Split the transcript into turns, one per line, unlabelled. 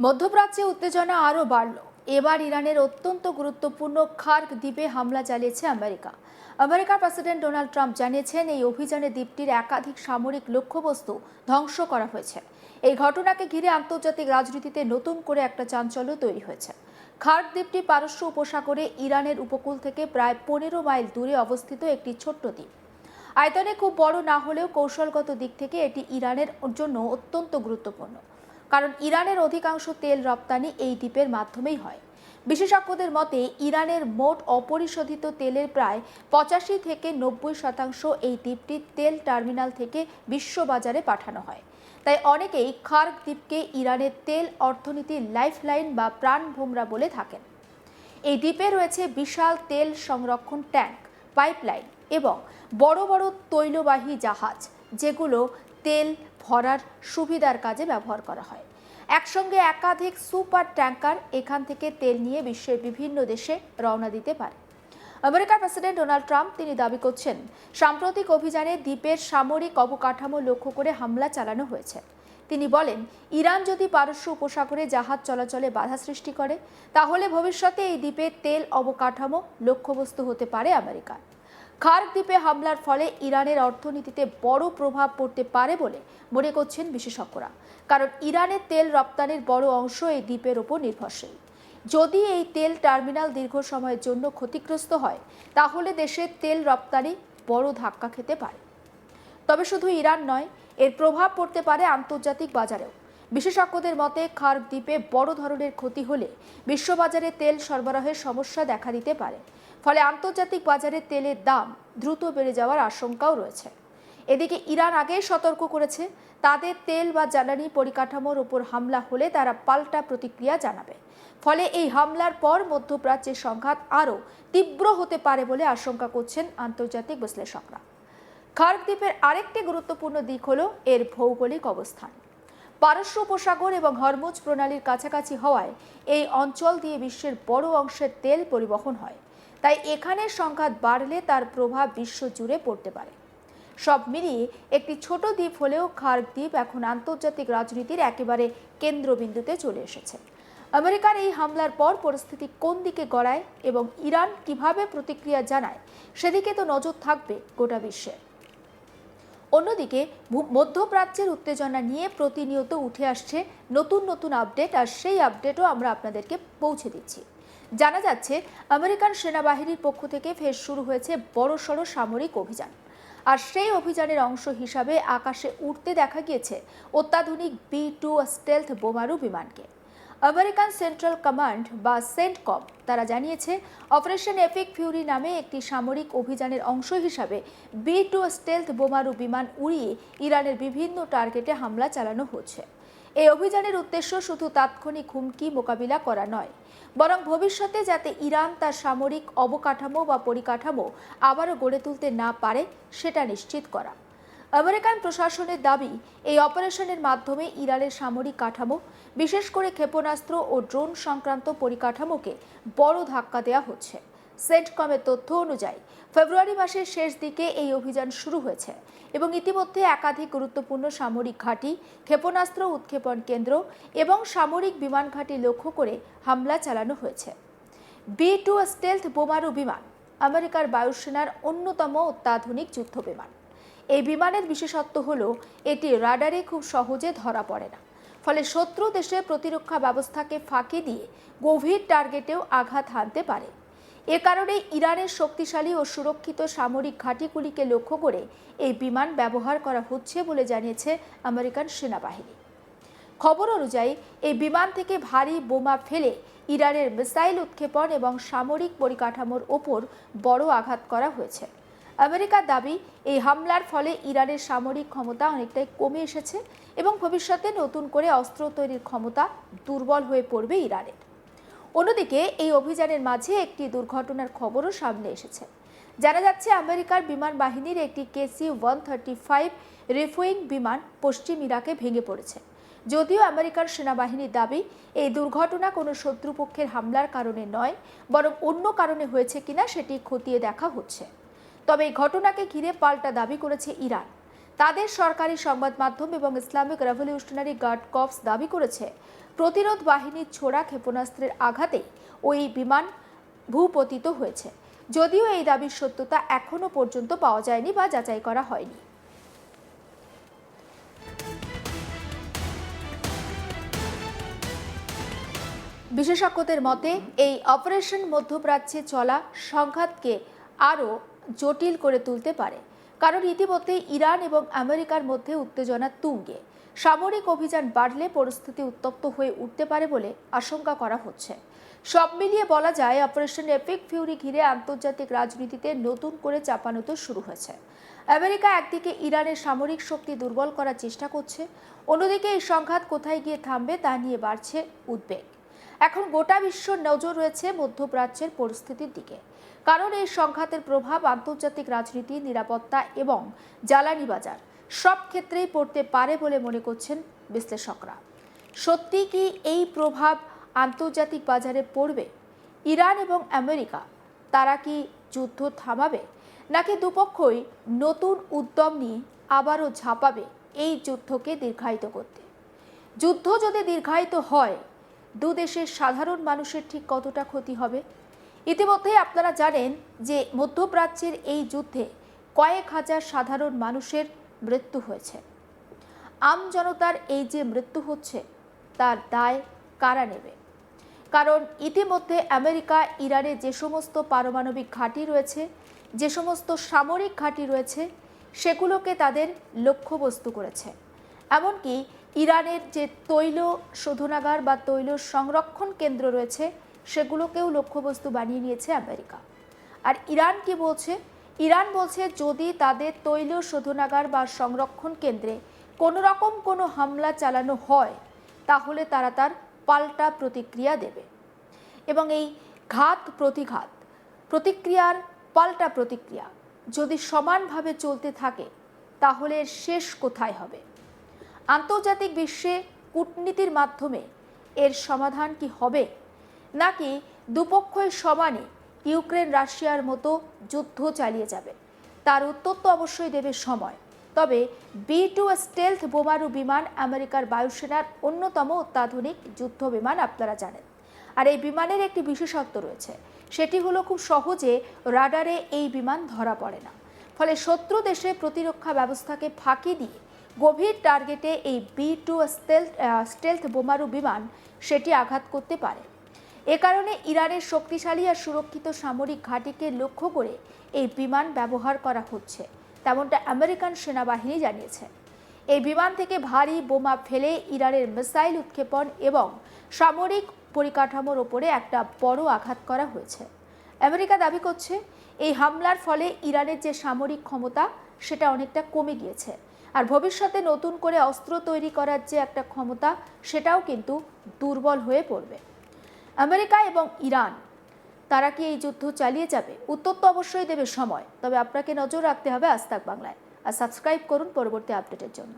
মধ্যপ্রাচ্যে উত্তেজনা আরও বাড়ল। এবার ইরানের অত্যন্ত গুরুত্বপূর্ণ খার্ক দ্বীপে হামলা চালিয়েছে আমেরিকা। আমেরিকার প্রেসিডেন্ট ডোনাল্ড ট্রাম্প জানিয়েছেন, এই অভিযানে দ্বীপটির একাধিক সামরিক লক্ষ্যবস্তু ধ্বংস করা হয়েছে। এই ঘটনাকে ঘিরে আন্তর্জাতিক রাজনীতিতে নতুন করে একটা চাঞ্চল্য তৈরি হয়েছে। খার্ক দ্বীপটি পারস্য উপসাগরে ইরানের উপকূল থেকে প্রায় 15 মাইল দূরে অবস্থিত একটি ছোট্ট দ্বীপ। আয়তনে খুব বড় না হলেও কৌশলগত দিক থেকে এটি ইরানের জন্য অত্যন্ত গুরুত্বপূর্ণ, কারণ ইরানের অধিকাংশ তেল রপ্তানি এই দ্বীপের মাধ্যমেই হয়। বিশেষজ্ঞদের মতে ইরানের মোট অপরিশোধিত তেলের প্রায় 85 থেকে 90% এই দ্বীপটির তেল টার্মিনাল থেকে বিশ্ববাজারে পাঠানো হয়। তাই অনেকেই খার্ক দ্বীপকে ইরানের তেল অর্থনীতির লাইফলাইন বা প্রাণভোমরা বলে থাকেন। এই দ্বীপে রয়েছে বিশাল তেল সংরক্ষণ ট্যাঙ্ক, পাইপলাইন এবং বড় বড় তৈলবাহী জাহাজ, যেগুলো তেল ভরার সুবিধার কাজে ব্যবহার করা হয়। একসঙ্গে একাধিক সুপার ট্যাঙ্কার এখান থেকে তেল নিয়ে বিশ্বের বিভিন্ন দেশে রওনা দিতে পারে। আমেরিকার প্রেসিডেন্ট ডোনাল্ড ট্রাম্প তিনি দাবি করছেন, সাম্প্রতিক অভিযানে দ্বীপের সামরিক অবকাঠামো লক্ষ্য করে হামলা চালানো হয়েছে। তিনি বলেন, ইরান যদি পারস্য উপসাগরে জাহাজ চলাচলে বাধা সৃষ্টি করে, তাহলে ভবিষ্যতে এই দ্বীপের তেল অবকাঠামো লক্ষ্যবস্তু হতে পারে আমেরিকা। খার্ক দ্বীপে হামলার ফলে ইরানের অর্থনীতিতে বড় প্রভাব পড়তে পারে বলে মনে করছেন বিশেষজ্ঞরা, কারণ ইরানের তেল রপ্তানির বড় অংশ এই দ্বীপের উপর নির্ভরশীল। যদি এই তেল টার্মিনাল দীর্ঘ সময়ের জন্য ক্ষতিগ্রস্ত হয়, তাহলে দেশের তেল রপ্তানি বড় ধাক্কা খেতে পারে। তবে শুধু ইরান নয়, এর প্রভাব পড়তে পারে আন্তর্জাতিক বাজারেও। বিশেষজ্ঞদের মতে খার্ক দ্বীপে বড় ধরনের ক্ষতি হলে বিশ্ববাজারে তেল সরবরাহের সমস্যা দেখা দিতে পারে। ফলে আন্তর্জাতিক বাজারে তেলের দাম দ্রুত বেড়ে যাওয়ার আশঙ্কাও রয়েছে। এদিকে ইরান আগেই সতর্ক করেছে, তাদের তেল বা জ্বালানি পরিকাঠামোর উপর হামলা হলে তারা পাল্টা প্রতিক্রিয়া জানাবে। ফলে এই হামলার পর মধ্যপ্রাচ্যের সংঘাত আরও তীব্র হতে পারে বলে আশঙ্কা করছেন আন্তর্জাতিক বিশ্লেষকরা। খার্ক দ্বীপের আরেকটি গুরুত্বপূর্ণ দিক হল এর ভৌগোলিক অবস্থান। পারস্য উপসাগর এবং হরমুজ প্রণালীর কাছাকাছি হওয়ায় এই অঞ্চল দিয়ে বিশ্বের বড় অংশের তেল পরিবহন হয়। তাই এখানে সংঘাত বাড়লে তার প্রভাব বিশ্ব জুড়ে পড়তে পারে। সব মিলিয়ে একটি ছোট দ্বীপ হলেও খার্ক দ্বীপ এখন আন্তর্জাতিক রাজনীতির একেবারে কেন্দ্রবিন্দুতে চলে এসেছে। আমেরিকার এই হামলার পর পরিস্থিতি কোন দিকে গড়ায় এবং ইরান কিভাবে প্রতিক্রিয়া জানায়, সেদিকে তো নজর থাকবে গোটা বিশ্বের। অন্যদিকে মধ্যপ্রাচ্যের উত্তেজনা নিয়ে প্রতিনিয়ত উঠে আসছে নতুন নতুন আপডেট, আর সেই আপডেটও আমরা আপনাদেরকে পৌঁছে দিচ্ছি। জানা যাচ্ছে, আমেরিকান সেনাবাহিনীর পক্ষ থেকে ফের শুরু হয়েছে বড়সড় সামরিক অভিযান। আর সেই অভিযানের অংশ হিসাবে আকাশে উড়তে দেখা গিয়েছে অত্যাধুনিক B-2 স্টেলথ বোমারু বিমানকে। আমেরিকান সেন্ট্রাল কমান্ড বা সেন্টকম তারা জানিয়েছে, অপারেশন এপিক ফিউরি নামে একটি সামরিক অভিযানের অংশ হিসাবে B-2 স্টেলথ বোমারু বিমান উড়িয়ে ইরানের বিভিন্ন টার্গেটে হামলা চালানো হচ্ছে। এই অভিযানের উদ্দেশ্য শুধু তাৎক্ষণিক হুমকি মোকাবিলা করা নয়, বরং ভবিষ্যতে যাতে ইরান তার সামরিক অবকাঠামো বা পরিকাঠামো আবারও গড়ে তুলতে না পারে, সেটা নিশ্চিত করা। আমেরিকান প্রশাসনের দাবি, এই অপারেশনের মাধ্যমে ইরানের সামরিক কাঠামো, বিশেষ করে ক্ষেপণাস্ত্র ও ড্রোন সংক্রান্ত পরিকাঠামোকে বড় ধাক্কা দেওয়া হচ্ছে। সেন্টকমের তথ্য অনুযায়ী ফেব্রুয়ারি মাসের শেষ দিকে এই অভিযান শুরু হয়েছে এবং ইতিমধ্যে একাধিক গুরুত্বপূর্ণ সামরিক ঘাঁটি, ক্ষেপণাস্ত্র উৎক্ষেপণ কেন্দ্র এবং সামরিক বিমান ঘাঁটি লক্ষ্য করে হামলা চালানো হয়েছে। B-2 স্টেলথ বোমারু বিমান আমেরিকার বায়ুসেনার অন্যতম অত্যাধুনিক যুদ্ধ বিমান। এই বিমানের বিশেষত্ব হল এটি রাডারে খুব সহজে ধরা পড়ে না, ফলে শত্রু দেশের প্রতিরক্ষা ব্যবস্থাকে ফাঁকি দিয়ে গভীর টার্গেটেও আঘাত হানতে পারে। এ কারণে ইরানের শক্তিশালী ও সুরক্ষিত সামরিক ঘাঁটিগুলিকে লক্ষ্য করে এই বিমান ব্যবহার করা হচ্ছে বলে জানিয়েছে আমেরিকান সেনাবাহিনী। খবর অনুযায়ী এই বিমান থেকে ভারী বোমা ফেলে ইরানের মিসাইল উৎক্ষেপণ এবং সামরিক পরিকাঠামোর ওপর বড় আঘাত করা হয়েছে। আমেরিকার দাবি, এই হামলার ফলে ইরানের সামরিক ক্ষমতা অনেকটাই কমে এসেছে এবং ভবিষ্যতে নতুন করে অস্ত্র তৈরির ক্ষমতা দুর্বল হয়ে পড়বে ইরানের। অন্যদিকে এই অভিযানের মাঝে একটি দুর্ঘটনার খবরও সামনে এসেছে। জানা যাচ্ছে, আমেরিকার বিমান বাহিনীর একটি KC-135 রিফুইং বিমান পশ্চিম ইরাকে ভেঙে পড়েছে। যদিও আমেরিকার সেনাবাহিনীর দাবি, এই দুর্ঘটনা কোনো শত্রুপক্ষের হামলার কারণে নয়, বরং অন্য কারণে হয়েছে কিনা সেটি খতিয়ে দেখা হচ্ছে। তবে এই ঘটনাকে ঘিরে পাল্টা দাবি করেছে ইরান। তাদের সরকারি সংবাদ মাধ্যম এবং ইসলামিক রেভলিউশনারি গার্ড কর্পস দাবি করেছে, প্রতিরোধ বাহিনীর ছোড়া ক্ষেপণাস্ত্রের আঘাতে ওই বিমান ভূপতিত হয়েছে। যদিও এই দাবির সত্যতা এখনো পর্যন্ত পাওয়া যায়নি বা যাচাই করা হয়নি। বিশেষজ্ঞদের মতে এই অপারেশন মধ্যপ্রাচ্যে চলা সংঘাতকে আরও জটিল করে তুলতে পারে, কারণ ইতিমধ্যে ইরান এবং আমেরিকার মধ্যে উত্তেজনা তুঙ্গে। সামরিক অভিযান বাড়লে পরিস্থিতি উত্তপ্ত হয়ে উঠতে পারে বলে আশঙ্কা করা হচ্ছে। সব মিলিয়ে বলা যায়, অপারেশন এপিক ফিউরি ঘিরে আন্তর্জাতিক রাজনীতিতে নতুন করে চাপানুতো শুরু হয়েছে। আমেরিকা একদিকে ইরানের সামরিক শক্তি দুর্বল করার চেষ্টা করছে, অন্যদিকে এই সংঘাত কোথায় গিয়ে থামবে তা নিয়ে বাড়ছে উদ্বেগ। এখন গোটা বিশ্বর নজর রয়েছে মধ্যপ্রাচ্যের পরিস্থিতির দিকে, কারণ এই সংঘাতের প্রভাব আন্তর্জাতিক রাজনীতি, নিরাপত্তা এবং জ্বালানি বাজার সব ক্ষেত্রেই পড়তে পারে বলে মনে করছেন বিশ্লেষকরা। সত্যি কি এই প্রভাব আন্তর্জাতিক বাজারে পড়বে? ইরান এবং আমেরিকা তারা কি যুদ্ধ থামাবে, নাকি দুপক্ষই নতুন উদ্যম নিয়ে আবারও ঝাঁপাবে এই যুদ্ধকে দীর্ঘায়িত করতে? যুদ্ধ যদি দীর্ঘায়িত হয়, দু দেশের সাধারণ মানুষের ঠিক কতটা ক্ষতি হবে? ইতিমধ্যে আপনারা জানেন যে মধ্যপ্রাচ্যের এই যুদ্ধে কয়েক হাজার সাধারণ মানুষের মৃত্যু হয়েছে। জনতার এই যে মৃত্যু হচ্ছে, তার দায় কারা নেবে? কারণ ইতিমধ্যে আমেরিকা ইরানে যে সমস্ত পারমাণবিক ঘাঁটি রয়েছে, যে সমস্ত সামরিক ঘাঁটি রয়েছে, সেগুলোকে তাদের লক্ষ্যবস্তু করেছে। এমনকি ইরানের যে তৈল শোধনাগার বা তৈল সংরক্ষণ কেন্দ্র রয়েছে, সেগুলোকেও লক্ষ্যবস্তু বানিয়ে নিয়েছে আমেরিকা। আর ইরান কি বলছে? ইরান বলছে, যদি তাদের তৈল শোধনাগার বা সংরক্ষণ কেন্দ্রে কোনো রকম কোনো হামলা চালানো হয়, তাহলে তারা তার পাল্টা প্রতিক্রিয়া দেবে। এবং এই ঘাত প্রতিঘাত, প্রতিক্রিয়ার পাল্টা প্রতিক্রিয়া যদি সমানভাবে চলতে থাকে, তাহলে শেষ কোথায় হবে? আন্তর্জাতিক বিশ্বে কূটনীতির মাধ্যমে এর সমাধান কি হবে, নাকি দুপক্ষই সমানে ইউক্রেন রাশিয়ার মতো যুদ্ধ চালিয়ে যাবে? তার উত্তর তো অবশ্যই দেবে সময়। তবে B-2 স্টেলথ বোমারু বিমান আমেরিকার বায়ুসেনার অন্যতম অত্যাধুনিক যুদ্ধ বিমান, আপনারা জানেন। আর এই বিমানের একটি বিশেষত্ব রয়েছে, সেটি হলো খুব সহজে রাডারে এই বিমান ধরা পড়ে না। ফলে শত্রু দেশে প্রতিরক্ষা ব্যবস্থাকে ফাঁকি দিয়ে গভীর টার্গেটে এই B-2 স্টেলথ বোমারু বিমান সেটি আঘাত করতে পারে। এ কারণে ইরানের শক্তিশালী আর সুরক্ষিত সামরিক ঘাঁটিকে লক্ষ্য করে এই বিমান ব্যবহার করা হচ্ছে, তেমনটা আমেরিকান সেনাবাহিনী জানিয়েছে। এই বিমান থেকে ভারী বোমা ফেলে ইরানের মিসাইল উৎক্ষেপণ এবং সামরিক পরিকাঠামোর ওপরে একটা বড় আঘাত করা হয়েছে। আমেরিকা দাবি করছে, এই হামলার ফলে ইরানের যে সামরিক ক্ষমতা সেটা অনেকটা কমে গিয়েছে, আর ভবিষ্যতে নতুন করে অস্ত্র তৈরি করার যে একটা ক্ষমতা, সেটাও কিন্তু দুর্বল হয়ে পড়বে। আমেরিকা এবং ইরান তারা কি এই যুদ্ধ চালিয়ে যাবে? উত্তর তো অবশ্যই দেবে সময়। তবে আপনাকে নজর রাখতে হবে আজ তাক বাংলায়, আর সাবস্ক্রাইব করুন পরবর্তী আপডেটের জন্য।